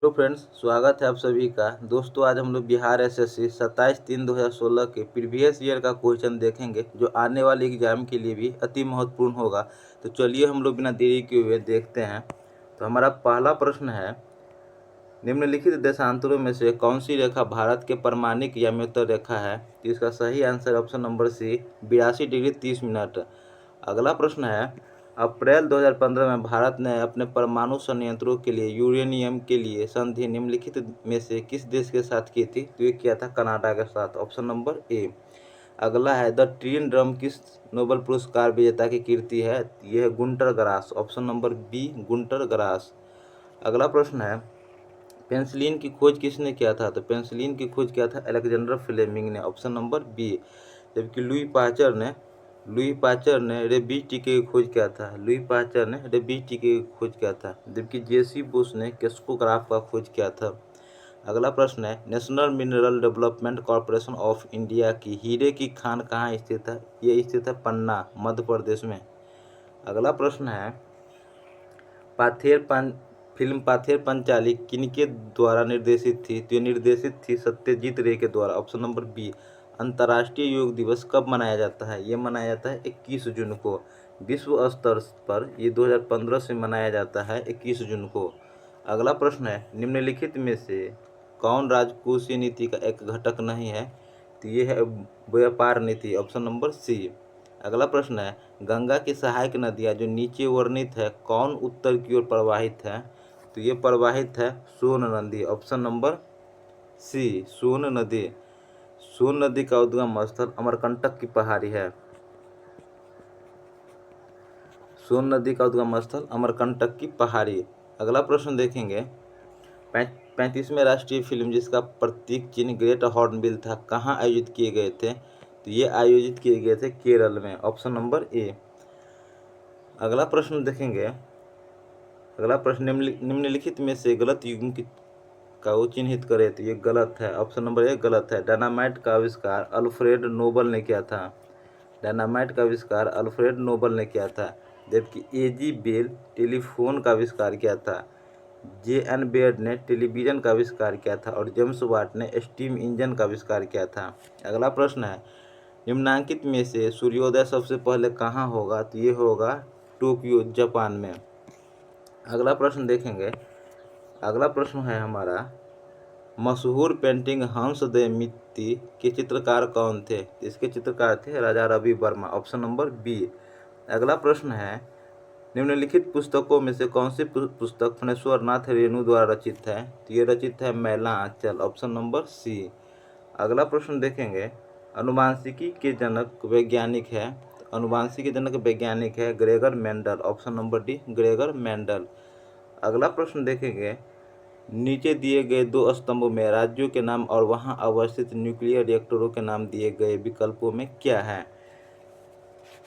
तो फ्रेंड्स, स्वागत है आप सभी का। दोस्तों, आज हम लोग बिहार एसएससी 27/3/2016 के प्रीवियस ईयर का क्वेश्चन देखेंगे, जो आने वाले एग्जाम के लिए भी अति महत्वपूर्ण होगा। तो चलिए हम लोग बिना देरी किए हुए देखते हैं। तो हमारा पहला प्रश्न है, निम्नलिखित देशांतरों में से कौन सी रेखा भारत के परमाणिक याम्योत्तर रेखा है? तो इसका सही आंसर ऑप्शन नंबर सी, 82°30'। अगला प्रश्न है, अप्रैल 2015 में भारत ने अपने परमाणु संयंत्रों के लिए यूरेनियम के लिए संधि निम्नलिखित में से किस देश के साथ की थी? तो ये किया था कनाडा के साथ, ऑप्शन नंबर ए। अगला है, द ट्रिन ड्रम किस नोबेल पुरस्कार विजेता की कृति है? यह है Gunter Grass, option number B, Gunter Grass. अगला प्रश्न है, पेंसिलिन की खोज किसने किया था? तो पेंसिलिन की खोज किया था अलेक्जेंडर फ्लेमिंग ने, ऑप्शन नंबर बी। जबकि लुई पाचर ने रेबीज टीके की खोज किया था। लुई पाचर ने रेबीज टीके की खोज किया था। जबकि जेसी बुश ने केस्कोग्राफ का खोज किया था। अगला प्रश्न है, national mineral development corporation of India की हीरे की खान कहाँ स्थित है? ये स्थित है पन्ना, मध्य प्रदेश में। अगला प्रश्न है, फिल्म पाथेर पंचाली किनके द्वारा निर्देशित थी? तो ये निर्देशित थी सत्यजीत रे के द्वारा, ऑप्शन नंबर बी। अंतर्राष्ट्रीय योग दिवस कब मनाया जाता है? ये मनाया जाता है 21 जून को। विश्व स्तर पर ये 2015 से मनाया जाता है 21 जून को। अगला प्रश्न है, निम्नलिखित में से कौन राजकोषीय नीति का एक घटक नहीं है? तो ये है व्यापार नीति, ऑप्शन नंबर सी। अगला प्रश्न है, गंगा की सहायक नदियाँ जो नीचे वर्णित है, कौन उत्तर की ओर प्रवाहित है? तो ये प्रवाहित है सोन नदी, ऑप्शन नंबर सी, सोन नदी। सोन नदी का उद्गम स्थल अमरकंटक की पहाड़ी है। सोन नदी का उद्गम स्थल अमरकंटक की पहाड़ी। अगला प्रश्न देखेंगे, 35वें राष्ट्रीय फिल्म जिसका प्रतीक चिन्ह ग्रेट हॉर्नबिल था, कहाँ आयोजित किए गए थे? तो ये आयोजित किए गए थे केरल में, ऑप्शन नंबर ए। अगला प्रश्न देखेंगे, अगला प्रश्न, निम्नलिखित में से गलत युग्म का वो चिन्हित करें। तो ये गलत है, ऑप्शन नंबर ए गलत है। डायनामाइट का आविष्कार अल्फ्रेड नोबल ने किया था। डायनामाइट का आविष्कार अल्फ्रेड नोबल ने किया था। जबकि एजी बेल टेलीफोन का आविष्कार किया था। जे.एन. बेयर ने टेलीविजन का आविष्कार किया था। और जेम्स वाट ने स्टीम इंजन का आविष्कार किया था। अगला प्रश्न है, निम्नांकित में से सूर्योदय सबसे पहले कहाँ होगा? तो ये होगा टोक्यो, जापान में। अगला प्रश्न देखेंगे, अगला प्रश्न है हमारा, मशहूर पेंटिंग हंस दमयंती के चित्रकार कौन थे? इसके चित्रकार थे Raja Ravi Varma, option number B. अगला प्रश्न है, निम्नलिखित पुस्तकों में से कौन सी पुस्तक फणेश्वर नाथ रेणु द्वारा रचित है? तो ये रचित है मैला आंचल, ऑप्शन नंबर सी। अगला प्रश्न देखेंगे, अनुवांशिकी के जनक वैज्ञानिक है? अनुवांशिकी के जनक वैज्ञानिक है Gregor Mendel, option number D, Gregor Mendel. अगला प्रश्न देखेंगे, नीचे दिए गए दो स्तंभों में राज्यों के नाम और वहां अवस्थित न्यूक्लियर रिएक्टरों के नाम दिए गए विकल्पों में क्या है?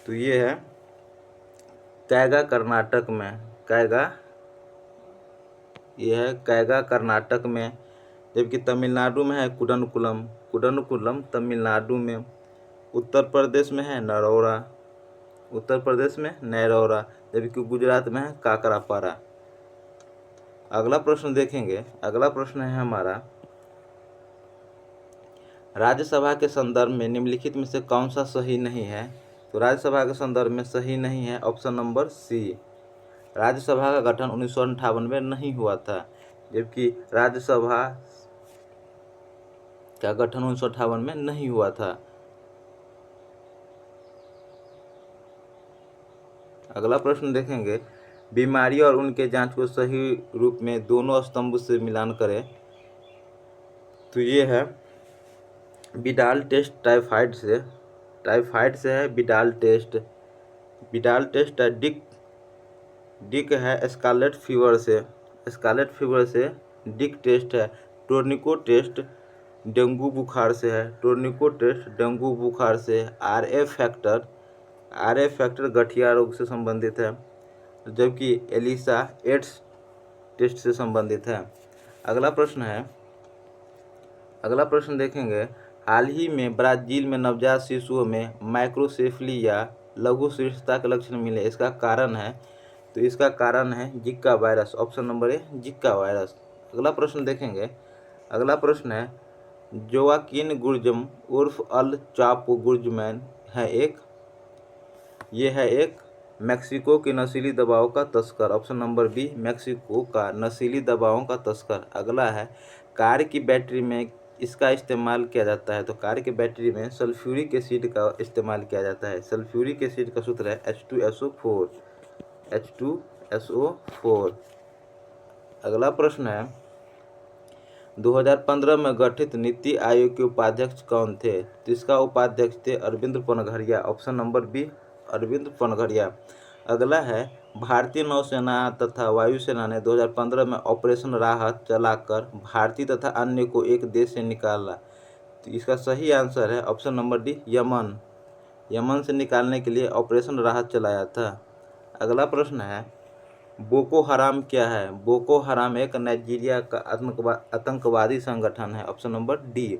तो ये है कैगा, कर्नाटक में। कैगा, यह है कैगा कर्नाटक में। जबकि तमिलनाडु में है कुडनकुलम, कुडनकुलम तमिलनाडु में। उत्तर प्रदेश में है नरौरा, उत्तर प्रदेश में नरौरा। जबकि गुजरात में है काकरापारा। अगला प्रश्न देखेंगे, अगला प्रश्न है हमारा, राज्यसभा के संदर्भ में निम्नलिखित में से कौन सा सही नहीं है? तो राज्यसभा के संदर्भ में सही नहीं है ऑप्शन नंबर सी। राज्यसभा का गठन 1958 में नहीं हुआ था। जबकि राज्यसभा का गठन 1958 में नहीं हुआ था। अगला प्रश्न देखेंगे, बीमारी और उनके जांच को सही रूप में दोनों स्तंभ से मिलान करें। तो ये है विडाल टेस्ट टाइफाइड से है विडाल टेस्ट। विडाल टेस्ट है डिक है स्कारलेट फीवर से डिक टेस्ट है। टोर्निको टेस्ट डेंगू बुखार से है, टोर्निको टेस्ट डेंगू बुखार से है। आर ए फैक्टर गठिया रोग से संबंधित है। जबकि एलिसा एड्स टेस्ट से संबंधित है। अगला प्रश्न देखेंगे, हाल ही में ब्राजील में नवजात शिशुओं में माइक्रोसेफली या लघु शीर्षता के लक्षण मिले, इसका कारण है? तो इसका कारण है Zika virus, option number A, Zika virus. अगला प्रश्न देखेंगे। अगला प्रश्न है, जोआकिन गुर्जम उर्फ अल चापो गुर्जमैन है एक मैक्सिको की नशीली दवाओं का तस्कर। ऑप्शन नंबर बी, मैक्सिको का नशीली दवाओं का तस्कर। अगला है, कार की बैटरी में इसका इस्तेमाल किया जाता है। तो कार की बैटरी में सल्फ्यूरिक एसिड का इस्तेमाल किया जाता है। सल्फ्यूरिक एसिड का सूत्र है H2SO4। H2SO4। अगला प्रश्न है, 2015 में गठित नीति आयोग के उपाध्यक्ष कौन थे? तो इसका उपाध्यक्ष थे Arvind Panagariya. Option number B, Arvind Panagariya. अगला है, भारतीय नौसेना तथा वायुसेना ने 2015 में ऑपरेशन राहत चलाकर भारतीय तथा अन्य को एक देश से निकाला। तो इसका सही आंसर है option number D, Yemen. Yemen से निकालने के लिए ऑपरेशन राहत चलाया था। अगला प्रश्न है, बोको हराम क्या है? बोको हराम एक नाइजीरिया का आतंकवादी संगठन है। Option number D.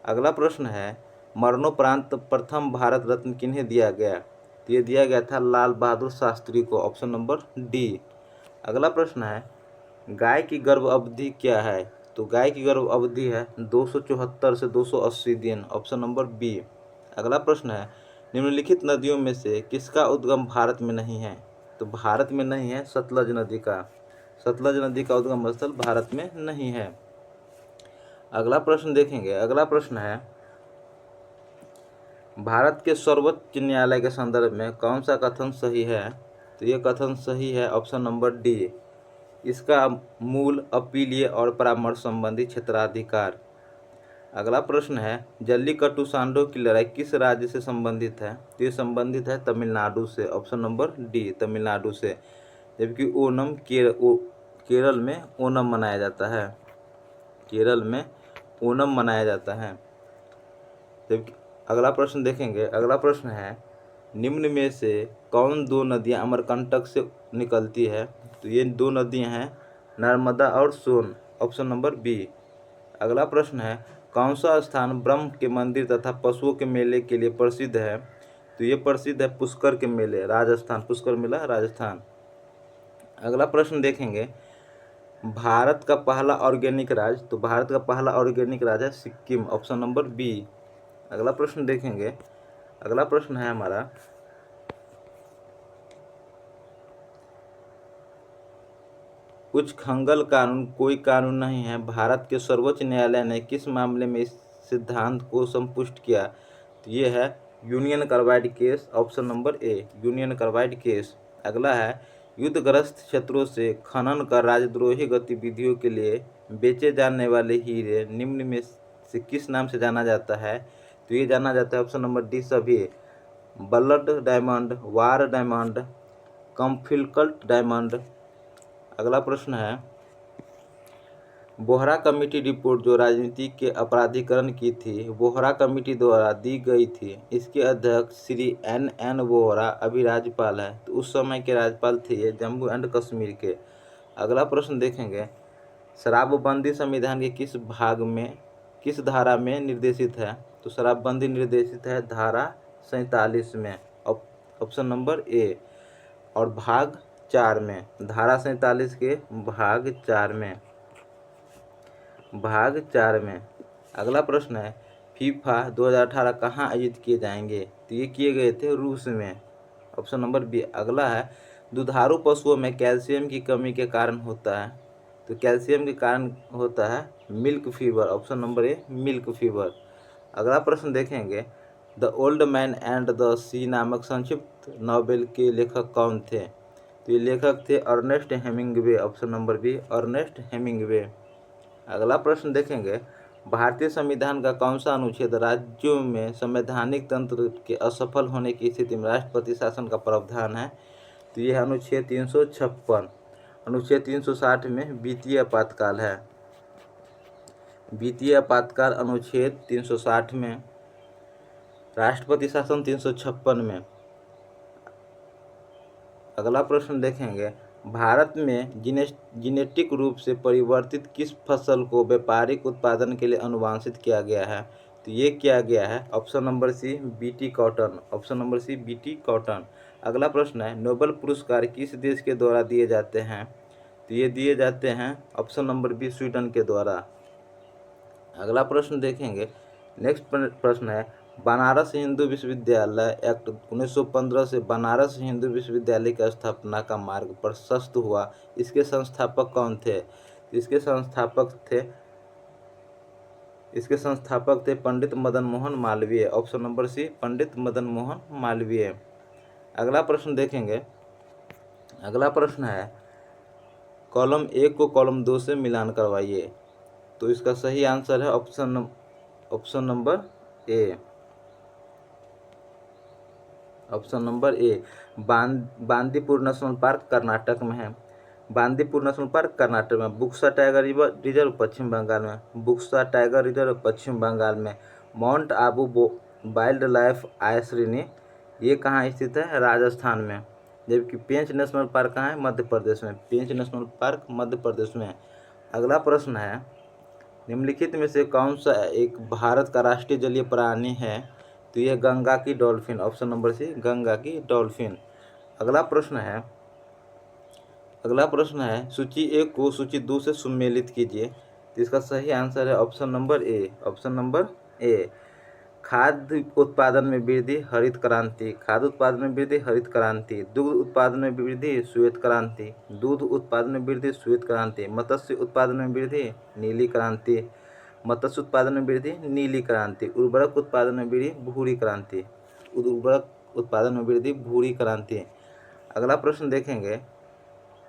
अगला प्रश्न है, मरणोपरांत प्रथम भारत रत्न किन्हें दिया गया? तो ये दिया गया था लाल बहादुर शास्त्री को। Option number D. अगला प्रश्न है, गाय की गर्भ अवधि क्या है? तो गाय की गर्भ अवधि है 274 से 280 दिन। Option number B. अगला प्रश्न है, निम्नलिखित नदियों में से किसका उद्गम भारत में नहीं है? तो भारत में नहीं है सतलज नदी का। सतलज नदी का उद्गम स्थल भारत में नहीं है। अगला प्रश्न देखेंगे। अगला प्रश्न है, भारत के सर्वोच्च न्यायालय के संदर्भ में कौन सा कथन सही है? तो ये कथन सही है ऑप्शन नंबर डी। इसका मूल अपीलीय और परामर्श संबंधी क्षेत्राधिकार। अगला प्रश्न है, जल्लीकट्टू सांडों की लड़ाई किस राज्य से संबंधित है? तो ये संबंधित है तमिलनाडु से। ऑप्शन नंबर डी, तमिलनाडु से। जबकि ओनम केरल में ओनम मनाया जाता है। केरल में ओनम मनाया जाता है। जबकि अगला प्रश्न देखेंगे। अगला प्रश्न है, निम्न में से कौन दो नदियां अमरकंटक से निकलती है? तो ये दो नदियां हैं नर्मदा और सोन। Option number B. अगला प्रश्न है, कौन सा स्थान ब्रह्म के मंदिर तथा पशुओं के मेले के लिए प्रसिद्ध है? तो ये प्रसिद्ध है पुष्कर के मेले, राजस्थान। पुष्कर मेला राजस्थान। अगला प्रश्न देखेंगे, भारत का पहला ऑर्गेनिक राज्य। तो भारत का पहला ऑर्गेनिक राज्य है सिक्किम। Option number B. अगला प्रश्न देखेंगे। अगला प्रश्न है हमारा, कुछ खंगल कानून कोई कानून नहीं है, भारत के सर्वोच्च न्यायालय ने किस मामले में इस सिद्धांत को संपुष्ट किया? तो ये है union carbide case. Option number ए, यूनियन कार्बाइड केस। अगला है, युद्धग्रस्त क्षेत्रों से खनन कर राजद्रोही गतिविधियों के लिए बेचे जाने वाले हीरे निम्न में से किस नाम से जाना जाता है? तो ये जाना जाता है ऑप्शन नंबर डी सभी, ब्लड डायमंड, वार डायमंड, कम्फिलकल्ट डायमंड। अगला प्रश्न है, बोहरा कमेटी रिपोर्ट जो राजनीति के अपराधीकरण की थी, बोहरा कमेटी द्वारा दी गई थी। इसके अध्यक्ष श्री N बोहरा अभी राज्यपाल है। तो उस समय के राज्यपाल थे ये जम्मू एंड कश्मीर के। अगला प्रश्न देखेंगे, शराबबंदी संविधान के किस भाग में किस धारा में निर्देशित है? तो शराबबंदी निर्देशित है धारा 47 में। ऑप्शन नंबर ए। और भाग 4 में, धारा 47 के भाग 4 में। भाग 4 में। अगला प्रश्न है, फीफा 2018 कहाँ आयोजित किए जाएंगे? तो ये किए गए थे रूस में। Option number B. अगला है, दुधारू पशुओं में कैल्शियम की कमी के कारण होता है। तो कैल्शियम के कारण होता है milk fever. Option number A, milk fever. अगला प्रश्न देखेंगे, The Old Man and the Sea नामक संक्षिप्त नॉवेल के लेखक कौन थे? तो ये लेखक थे Ernest Hemingway. Option number B, Ernest Hemingway. अगला प्रश्न देखेंगे, भारतीय संविधान का कौन सा अनुच्छेद राज्यों में संवैधानिक तंत्र के असफल होने की स्थिति में राष्ट्रपति शासन का प्रावधान है? तो यह अनुच्छेद 356। अनुच्छेद 360 में वित्तीय आपातकाल है। वित्तीय आपातकाल अनुच्छेद 360 में, राष्ट्रपति शासन 356 में। अगला प्रश्न देखेंगे, भारत में जीनेटिक रूप से परिवर्तित किस फसल को व्यापारिक उत्पादन के लिए अनुवांशित किया गया है? तो ये किया गया है option number C, BT cotton. Option number C, BT cotton. अगला प्रश्न है, नोबेल पुरस्कार किस देश के द्वारा दिए जाते हैं? तो ये दिए जाते हैं ऑप्शन नंबर बी स्वीडन के द्वारा। अगला प्रश्न देखेंगे। नेक्स्ट प्रश्न है, बनारस हिंदू विश्वविद्यालय एक्ट 1915 से बनारस हिंदू विश्वविद्यालय की स्थापना का मार्ग प्रशस्त हुआ। इसके संस्थापक कौन थे? इसके संस्थापक थे Pandit Madan Mohan Malaviya. Option number C Pandit Madan Mohan Malaviya. अगला प्रश्न देखेंगे। अगला प्रश्न है, कॉलम 1 को कॉलम 2 से मिलान करवाइए। तो इसका सही आंसर है ऑप्शन नंबर ए। ऑप्शन नंबर ए, बांदीपुर नेशनल पार्क कर्नाटक में है। बांदीपुर नेशनल पार्क कर्नाटक में। बुक्सा टाइगर रिजर्व पश्चिम बंगाल में। बुक्सा टाइगर रिजर्व पश्चिम बंगाल में। माउंट आबू वाइल्ड लाइफ आश्रयनी ये कहाँ स्थित है? राजस्थान में। जबकि पेंच नेशनल पार्क कहाँ है? मध्य प्रदेश में। पेंच नेशनल पार्क मध्य प्रदेश में। अगला प्रश्न है, निम्नलिखित में से कौन सा एक भारत का राष्ट्रीय जलीय प्राणी है? तो यह गंगा की dolphin. Option number C Ganga की डॉल्फिन। अगला प्रश्न है सूची 1 को सूची 2 से सुमेलित कीजिए। तो इसका सही आंसर है ऑप्शन नंबर ए। ऑप्शन नंबर ए, खाद्य उत्पादन में वृद्धि हरित क्रांति। खाद्य उत्पादन में वृद्धि हरित क्रांति। दुग्ध उत्पादन में वृद्धि श्वेत क्रांति। दूध उत्पादन में वृद्धि श्वेत क्रांति। मत्स्य उत्पादन में वृद्धि नीली क्रांति। मत्स्य उत्पादन में वृद्धि नीली क्रांति। उर्वरक उत्पादन में वृद्धि भूरी क्रांति। उर्वरक उत्पादन में वृद्धि भूरी क्रांति। अगला प्रश्न देखेंगे,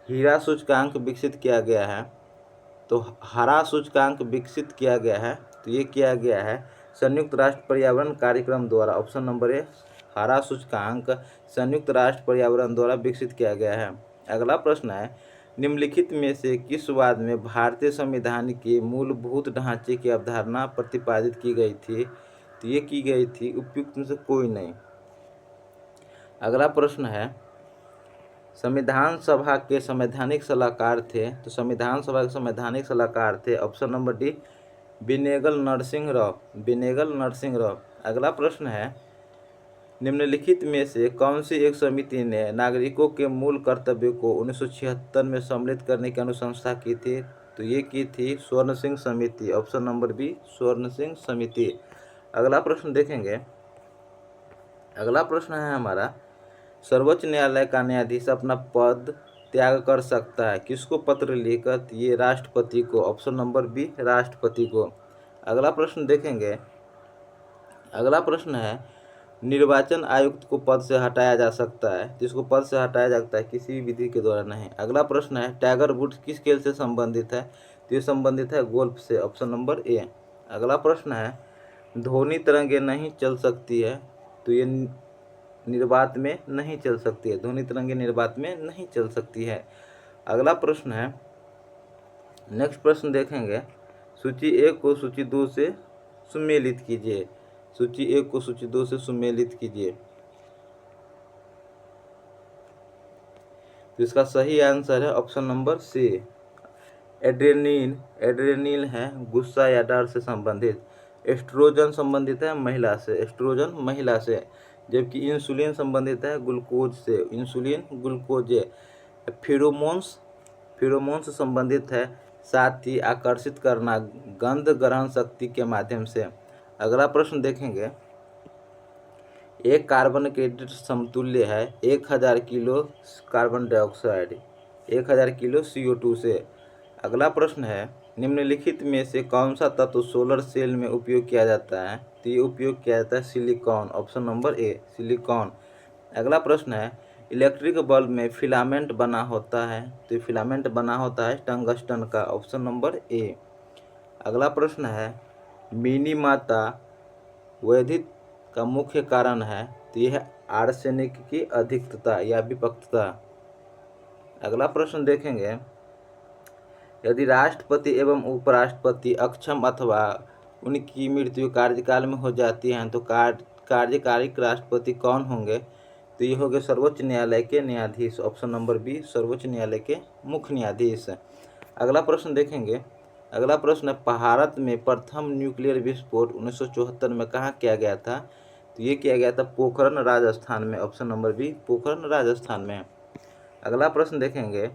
हीरा सूचकांक विकसित किया गया है। तो हरा सूचकांक विकसित किया गया है। तो ये किया गया है संयुक्त राष्ट्र पर्यावरण कार्यक्रम द्वारा। ऑप्शन नंबर ए, हरा सूचकांक संयुक्त राष्ट्र पर्यावरण द्वारा विकसित किया गया है। अगला प्रश्न है, निम्नलिखित में से किस वाद में भारतीय संविधान के मूलभूत ढांचे की अवधारणा प्रतिपादित की गई थी? तो ये की गई थी उपयुक्त में से कोई नहीं। अगला प्रश्न है, संविधान सभा के संवैधानिक सलाहकार थे। तो संविधान सभा के संवैधानिक सलाहकार थे option number D Benegal Narsing Rau. Benegal Narsing Rau. अगला प्रश्न है, निम्नलिखित में से कौन सी एक समिति ने नागरिकों के मूल कर्तव्यों को 1976 में सम्मिलित करने की अनुशंसा की थी? तो ये की थी स्वर्ण सिंह समिति। ऑप्शन नंबर बी स्वर्ण सिंह समिति। अगला प्रश्न देखेंगे। अगला प्रश्न है हमारा, सर्वोच्च न्यायालय का न्यायाधीश अपना पद त्याग कर सकता है। किसको पत्र लिखकर? ये राष्ट्रपति को। ऑप्शन नंबर बी राष्ट्रपति को। अगला प्रश्न देखेंगे। अगला प्रश्न है, निर्वाचन आयुक्त को पद से हटाया जा सकता है। जिसको पद से हटाया जाता है किसी विधि के द्वारा नहीं। अगला प्रश्न है, टाइगर वुड्स किस खेल से संबंधित है? तो ये संबंधित है गोल्फ से। Option number A. अगला प्रश्न है, ध्वनि तरंगे नहीं चल सकती है। तो ये निर्वात में नहीं चल सकती है। ध्वनि तरंगे निर्वात में नहीं चल सकती है। अगला प्रश्न है, नेक्स्ट प्रश्न देखेंगे, सूची 1 को सूची 2 से सुमेलित कीजिए। सूची 1 को सूची 2 से सुमेलित कीजिए। तो इसका सही आंसर है option number C adrenaline. Adrenaline है गुस्सा या डर से संबंधित। एस्ट्रोजन संबंधित है महिला से। एस्ट्रोजन महिला से। जबकि इंसुलिन संबंधित है ग्लूकोज से। Insulin glucose. फेरोमोन्स संबंधित है साथ ही आकर्षित करना गंध ग्रहण शक्ति के माध्यम से। अगला प्रश्न देखेंगे, एक कार्बन क्रेडिट समतुल्य है 1000 kilo carbon dioxide 1000 kilo CO2 से। अगला प्रश्न है, निम्नलिखित में से कौन सा तत्व सोलर सेल में उपयोग किया जाता है? तो ये उपयोग किया जाता है silicon. Option number A silicon. अगला प्रश्न है, इलेक्ट्रिक बल्ब में फिलामेंट बना होता है। तो फिलामेंट बना होता है टंगस्टन का। Option number A. अगला प्रश्न है, मिनी माता वैधित का मुख्य कारण है। तो यह है आर्सेनिक की अधिकता या विपक्तता। अगला प्रश्न देखेंगे, यदि राष्ट्रपति एवं उपराष्ट्रपति अक्षम अथवा उनकी मृत्यु कार्यकाल में हो जाती है तो कार्यकारी राष्ट्रपति कौन होंगे? तो ये होंगे सर्वोच्च न्यायालय के न्यायाधीश। ऑप्शन नंबर बी सर्वोच्च न्यायालय के मुख्य न्यायाधीश। अगला प्रश्न देखेंगे। अगला प्रश्न है, भारत में प्रथम न्यूक्लियर विस्फोट 1974 में कहाँ किया गया था? तो ये किया गया था पोखरण राजस्थान में। Option number B Pokhran Rajasthan में। अगला प्रश्न देखेंगे,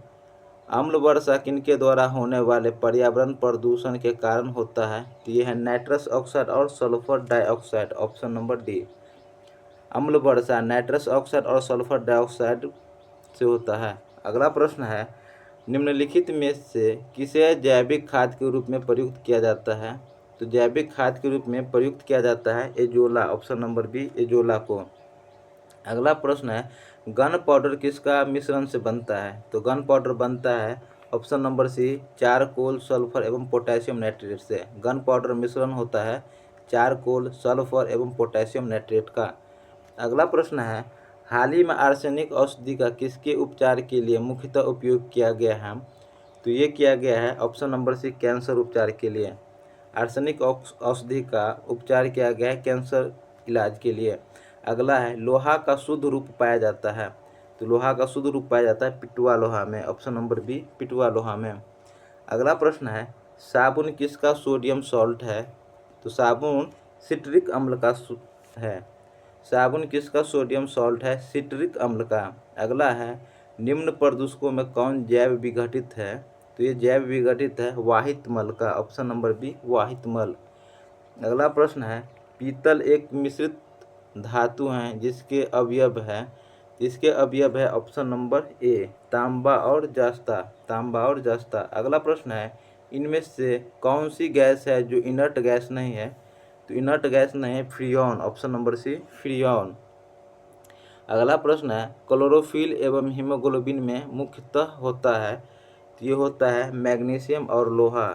अम्ल वर्षा किनके द्वारा होने वाले पर्यावरण प्रदूषण के कारण होता है? तो ये है नाइट्रस ऑक्साइड और sulphur dioxide, option number D. अम्ल वर्षा नाइट्रस ऑक्साइड और सल्फर डाइऑक्साइड से होता है। अगला प्रश्न है, निम्नलिखित में से किसे जैविक खाद के रूप में प्रयुक्त किया जाता है? तो जैविक खाद के रूप में प्रयुक्त किया जाता है azolla, option number B, azolla को। अगला प्रश्न है, गन पाउडर किसका मिश्रण से बनता है? तो गन पाउडर बनता है option number C, charcoal, sulphur एवं पोटेशियम नाइट्रेट से। गन पाउडर मिश्रण होता है चारकोल, सल्फर एवं पोटेशियम नाइट्रेट का। अगला प्रश्न है, हाल ही में आर्सेनिक औषधि का किसके उपचार के लिए मुख्यतः उपयोग किया गया है? तो ये किया गया है ऑप्शन नंबर सी, कैंसर उपचार के लिए। आर्सेनिक औषधि का उपचार किया गया है कैंसर इलाज के लिए। अगला है, लोहा का शुद्ध रूप पाया जाता है? तो लोहा का शुद्ध रूप पाया जाता है पिटवा लोहा में, ऑप्शन नंबर बी, पिटवा लोहा में। अगला प्रश्न है, साबुन किसका सोडियम सॉल्ट है? तो साबुन सिट्रिक अम्ल का है। साबुन किसका सोडियम सॉल्ट है? सिट्रिक अम्ल का। अगला है, निम्न प्रदूषकों में कौन जैव विघटित है? तो ये जैव विघटित है वाहित मल का, ऑप्शन नंबर बी, वाहित मल। अगला प्रश्न है, पीतल एक मिश्रित धातु हैं जिसके अवयव है ऑप्शन नंबर ए, तांबा और जस्ता, तांबा और जस्ता। अगला प्रश्न है, इनमें से कौन सी गैस है जो इनर्ट गैस नहीं है? तो इनर्ट गैस नहीं है freon, option number C, freon. अगला प्रश्न है, क्लोरोफिल एवं हीमोग्लोबिन में मुख्यतः होता है? तो ये होता है मैग्नीशियम और लोहा,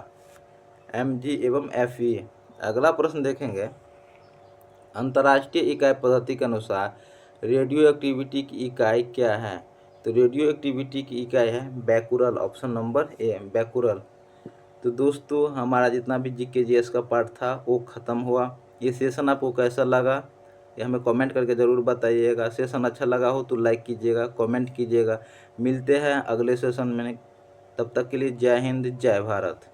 Mg एवं Fe। अगला प्रश्न देखेंगे, अंतर्राष्ट्रीय इकाई पद्धति के अनुसार रेडियो एक्टिविटी की इकाई क्या है? तो रेडियो एक्टिविटी की इकाई है बैकुरल, ऑप्शन नंबर ए, बैकुरल। तो दोस्तों, हमारा जितना भी जीके जीएस का पार्ट था वो ख़त्म हुआ। ये सेशन आपको कैसा लगा ये हमें कमेंट करके ज़रूर बताइएगा। सेशन अच्छा लगा हो तो लाइक कीजिएगा, कमेंट कीजिएगा। मिलते हैं अगले सेशन में, तब तक के लिए जय हिंद, जय भारत।